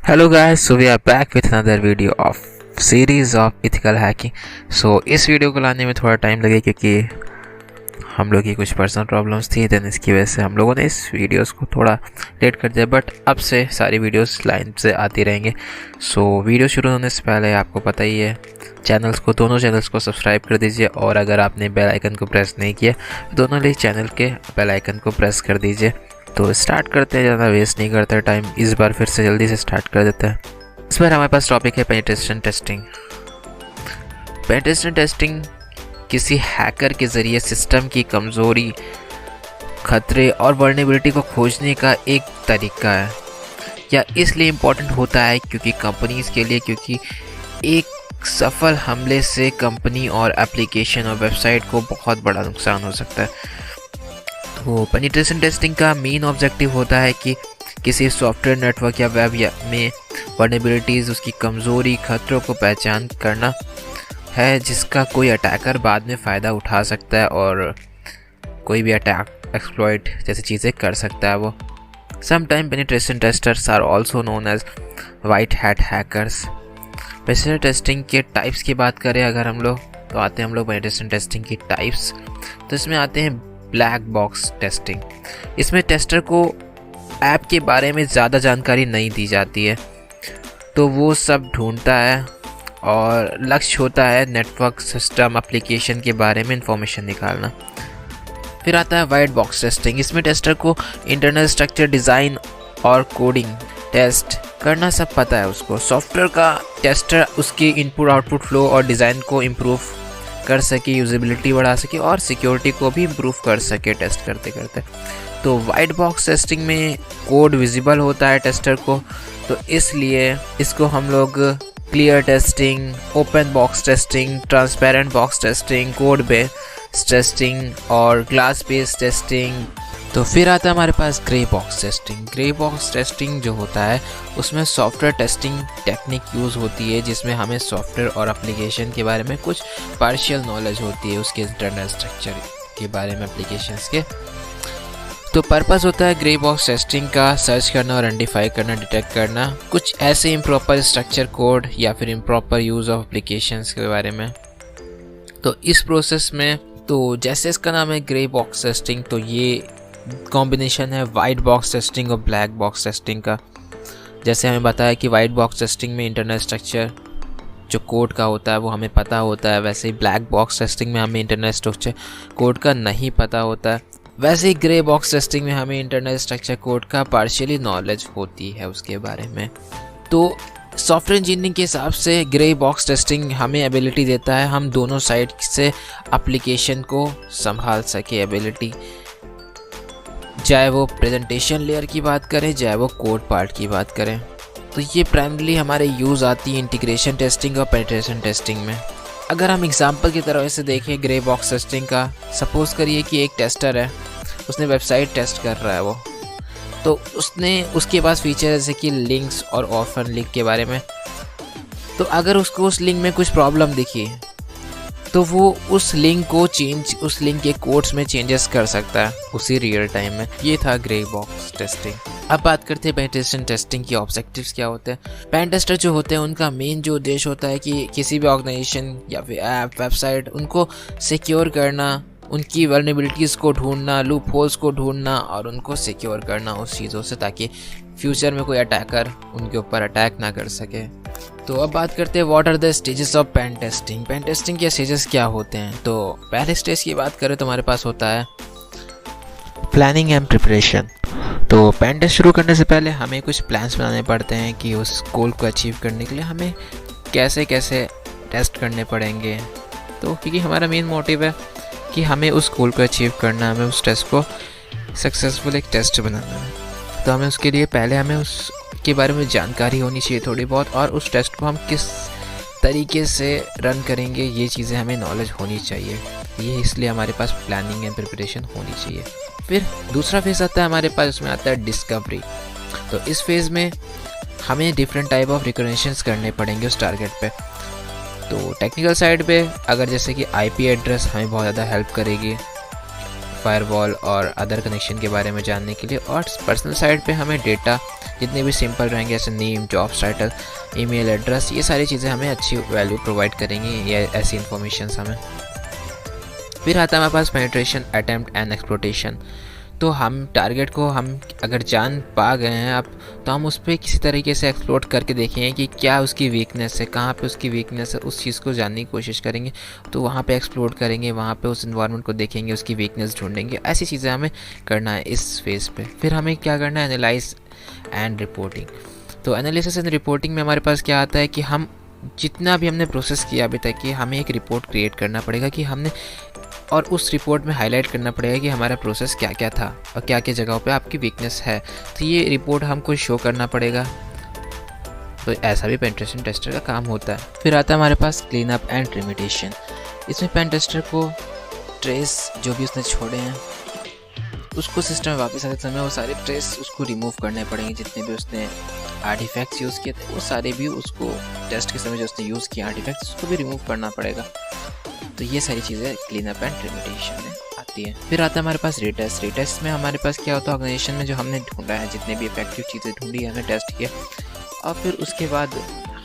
Hello guys, so we are back with another video of series of ethical hacking. So इस video को लाने में थोड़ा time लगे क्योंकि हम लोग की कुछ पर्सनल प्रॉब्लम्स थी, देन इसकी वजह से हम लोगों ने इस वीडियोस को थोड़ा लेट कर दिया, बट अब से सारी वीडियोस लाइन से आती रहेंगे। सो वीडियो शुरू होने से पहले आपको पता ही है, दोनों चैनल्स को सब्सक्राइब कर दीजिए, और अगर आपने बेल आइकन को प्रेस नहीं किया तो दोनों ही चैनल के बेल आइकन को प्रेस कर दीजिए। तो स्टार्ट करते हैं, ज़्यादा वेस्ट नहीं करते टाइम, इस बार फिर से जल्दी से स्टार्ट कर देते हैं। इस बार हमारे पास टॉपिक है पेनिट्रेशन टेस्टिंग। पेनिट्रेशन टेस्टिंग किसी हैकर के ज़रिए सिस्टम की कमज़ोरी, खतरे और वर्नेबिलिटी को खोजने का एक तरीका है। यह इसलिए इम्पोर्टेंट होता है क्योंकि कंपनीज़ के लिए, क्योंकि एक सफल हमले से कंपनी और एप्लीकेशन और वेबसाइट को बहुत बड़ा नुकसान हो सकता है। तो पेनिट्रेशन टेस्टिंग का मेन ऑब्जेक्टिव होता है कि किसी सॉफ्टवेयर, नेटवर्क या वेब में वर्नेबिलिटीज़, उसकी कमज़ोरी, खतरों को पहचान करना है जिसका कोई अटैकर बाद में फ़ायदा उठा सकता है और कोई भी अटैक, एक्सप्लॉइट जैसी चीज़ें कर सकता है वो। Sometime penetration testers are also known as white hat hackers. Penetration testing के टाइप्स की बात करें अगर हम लोग, तो आते हैं हम लोग पेनिट्रेशन टेस्टिंग की टाइप्स। तो इसमें आते हैं ब्लैक बॉक्स टेस्टिंग। इसमें टेस्टर को ऐप के बारे में ज़्यादा जानकारी नहीं दी जाती है, तो वो सब ढूंढता है और लक्ष्य होता है नेटवर्क, सिस्टम, एप्लीकेशन के बारे में इंफॉर्मेशन निकालना। फिर आता है वाइट बॉक्स टेस्टिंग। इसमें टेस्टर को इंटरनल स्ट्रक्चर, डिज़ाइन और कोडिंग टेस्ट करना सब पता है उसको। सॉफ्टवेयर का टेस्टर उसके इनपुट आउटपुट फ्लो और डिज़ाइन को इम्प्रूव कर सके, यूजेबिलिटी बढ़ा सके और सिक्योरिटी को भी इम्प्रूव कर सके टेस्ट करते करते। तो वाइट बॉक्स टेस्टिंग में कोड विजिबल होता है टेस्टर को, तो इसलिए इसको हम लोग clear testing, open box testing, transparent box testing, code based testing और ग्लास बेस्ड टेस्टिंग। तो फिर आता है हमारे पास grey box testing. Grey box testing जो होता है उसमें सॉफ्टवेयर टेस्टिंग टेक्निक यूज़ होती है, जिसमें हमें सॉफ्टवेयर और एप्लीकेशन के बारे में कुछ पार्शियल नॉलेज होती है, उसके इंटरनल स्ट्रक्चर के बारे में एप्लीकेशंस के। तो पर्पस होता है ग्रे बॉक्स टेस्टिंग का सर्च करना और आइडेंटिफाई करना, डिटेक्ट करना कुछ ऐसे इम्प्रॉपर स्ट्रक्चर कोड या फिर इम्प्रॉपर यूज़ ऑफ एप्लीकेशंस के बारे में। तो इस प्रोसेस में, तो जैसे इसका नाम है ग्रे बॉक्स टेस्टिंग, तो ये कॉम्बिनेशन है वाइट बॉक्स टेस्टिंग और ब्लैक बॉक्स टेस्टिंग का। जैसे हमें बताया कि वाइट बॉक्स टेस्टिंग में इंटरनल स्ट्रक्चर जो कोड का होता है वो हमें पता होता है, वैसे ही ब्लैक बॉक्स टेस्टिंग में हमें इंटरनल स्ट्रक्चर कोड का नहीं पता होता है। वैसे ही ग्रे बॉक्स टेस्टिंग में हमें इंटरनल स्ट्रक्चर कोड का पार्शियली नॉलेज होती है उसके बारे में। तो सॉफ्टवेयर इंजीनियरिंग के हिसाब से ग्रे बॉक्स टेस्टिंग हमें एबिलिटी देता है हम दोनों साइड से एप्लीकेशन को संभाल सके एबिलिटी, चाहे वो प्रेजेंटेशन लेयर की बात करें, चाहे वो कोड पार्ट की बात करें। तो ये प्राइमरली हमारे यूज़ आती है इंटीग्रेशन टेस्टिंग और पेनिट्रेशन टेस्टिंग में। अगर हम एग्जांपल की तरह से देखें ग्रे बॉक्स टेस्टिंग का, सपोज करिए कि एक टेस्टर है, उसने वेबसाइट टेस्ट कर रहा है वो, तो उसके पास फीचर जैसे कि लिंक्स और ऑर्फन लिंक के बारे में। तो अगर उसको उस लिंक में कुछ प्रॉब्लम दिखी तो वो उस लिंक के कोड्स में चेंजेस कर सकता है उसी रियल टाइम में। ये था ग्रे बॉक्स टेस्टिंग। अब बात करते हैं पेनिट्रेशन टेस्टिंग की ऑब्जेक्टिव्स क्या होते हैं। पेन टेस्टर जो होते हैं उनका मेन जो उद्देश्य होता है कि किसी भी ऑर्गेनाइजेशन या फिर ऐप, वेबसाइट, उनको सिक्योर करना, उनकी वल्नरेबिलिटीज़ को ढूंढना, लूप होल्स को ढूंढना और उनको सिक्योर करना उस चीज़ों से, ताकि फ्यूचर में कोई अटैकर उनके ऊपर अटैक ना कर सके। तो अब बात करते हैं what are the stages of pen testing. Pen testing के स्टेजेस क्या होते हैं। तो पहले स्टेज की बात करें तो हमारे पास होता है प्लानिंग एंड प्रिपरेशन। तो पेन टेस्ट शुरू करने से पहले हमें कुछ प्लान्स बनाने पड़ते हैं कि उस गोल को अचीव करने के लिए हमें कैसे कैसे टेस्ट करने पड़ेंगे। तो क्योंकि हमारा मेन मोटिव है कि हमें उस गोल को अचीव करना, हमें उस टेस्ट को सक्सेसफुल एक टेस्ट बनाना है, तो हमें उसके लिए पहले हमें उसके बारे में जानकारी होनी चाहिए थोड़ी बहुत, और उस टेस्ट को हम किस तरीके से रन करेंगे ये चीज़ें हमें नॉलेज होनी चाहिए। ये इसलिए हमारे पास प्लानिंग एंड प्रिपरेशन होनी चाहिए। फिर दूसरा फेज़ आता है हमारे पास, उसमें आता है डिस्कवरी। तो इस फेज़ में हमें डिफरेंट टाइप ऑफ रिकॉग्निशंस करने पड़ेंगे उस टारगेट पे। तो टेक्निकल साइड पे अगर जैसे कि आईपी एड्रेस हमें बहुत ज़्यादा हेल्प करेगी, फायरवॉल और अदर कनेक्शन के बारे में जानने के लिए। और पर्सनल साइड पे हमें डेटा जितने भी सिंपल रहेंगे, जैसे name, job title, email address, ये सारी चीज़ें हमें अच्छी वैल्यू प्रोवाइड करेंगी, ये ऐसी इन्फॉर्मेशन हमें। फिर आता है हमारे पास पेनिट्रेशन, अटेम्प्ट एंड एक्सप्लोइटेशन। तो हम टारगेट को हम अगर जान पा गए हैं अब, तो हम उस पर किसी तरीके से एक्सप्लोर करके देखेंगे कि क्या उसकी वीकनेस है, कहाँ पे उसकी वीकनेस है, उस चीज़ को जानने की कोशिश करेंगे। तो वहाँ पे एक्सप्लोर करेंगे, वहाँ पे उस इन्वायरमेंट को देखेंगे, उसकी वीकनेस ढूंढेंगे। ऐसी चीज़ें हमें करना है इस फेज़ पे। फिर हमें क्या करना है, एनालाइज एंड रिपोर्टिंग। तो एनालिसिस एंड रिपोर्टिंग में हमारे पास क्या आता है कि हम जितना भी हमने प्रोसेस किया अभी तक कि हमें एक रिपोर्ट क्रिएट करना पड़ेगा कि हमने, और उस रिपोर्ट में हाईलाइट करना पड़ेगा कि हमारा प्रोसेस क्या क्या था और क्या क्या जगहों पे आपकी वीकनेस है। तो ये रिपोर्ट हमको शो करना पड़ेगा। तो ऐसा भी पेनिट्रेशन टेस्टर का काम होता है। फिर आता है हमारे पास क्लीन अप एंड रेमेडिएशन। इसमें पेन टेस्टर को ट्रेस जो भी उसने छोड़े हैं उसको सिस्टम में वापस आते समय वो सारे ट्रेस उसको रिमूव करने पड़ेंगे। जितने भी उसने आर्टिफैक्ट्स यूज़ किए थे वो सारे भी उसको टेस्ट के समय जो उसने यूज़ किया आर्टिफैक्ट्स उसको भी रिमूव करना पड़ेगा। तो ये सारी चीज़ें क्लीन अप एंड रेमेडिएशन में आती है। फिर आता है हमारे पास रीटेस्ट। रीटेस्ट में हमारे पास क्या होता है, ऑर्गेनाइजेशन में जो हमने ढूंढा है, जितने भी इफेक्टिव चीज़ें ढूंढी है, हमने टेस्ट किया और फिर उसके बाद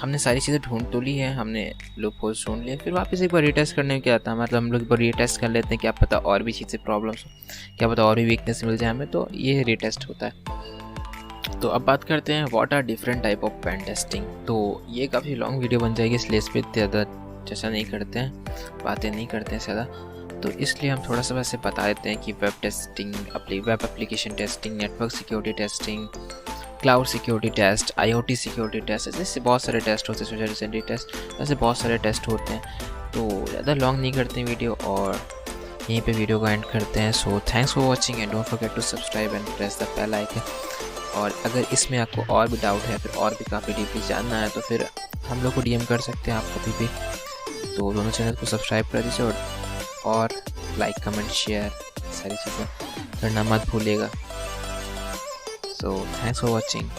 हमने सारी चीज़ें ढूंढ तो ली है, हमने लूप होल्स ढूंढ लिए, फिर वापस एक बार रीटेस्ट करने में क्या आता है, मतलब हम लोग एक बार रीटेस्ट कर लेते हैं, क्या पता और भी चीज़ें प्रॉब्लम्स हो, क्या पता और भी वीकनेस मिल जाए हमें। तो ये रीटेस्ट होता है। तो अब बात करते हैं what are different type of pen testing. तो ये काफ़ी लॉन्ग वीडियो बन जाएगी, इसलिए इस पर ज़्यादा जैसा नहीं करते हैं, बातें नहीं करते हैं ज़्यादा। तो इसलिए हम थोड़ा सा वैसे बता देते हैं कि web testing, web application testing, network security testing, cloud security test, IoT security test, ऐसे बहुत सारे टेस्ट होते हैं, सोशल रिसेंटी टेस्ट, ऐसे बहुत सारे टेस्ट होते हैं। तो ज़्यादा लॉन्ग नहीं करते हैं वीडियो और यहीं पे वीडियो को एंड करते हैं। So thanks for watching and don't forget to subscribe and press the bell icon. और अगर इसमें आपको और भी डाउट है, फिर और भी काफ़ी डीपली जानना है, तो फिर हम लोग को DM कर सकते हैं आप कभी भी। तो दोनों चैनल को सब्सक्राइब कर दीजिए और लाइक, कमेंट, शेयर सारी चीज़ें करना मत भूलिएगा। So thanks for watching.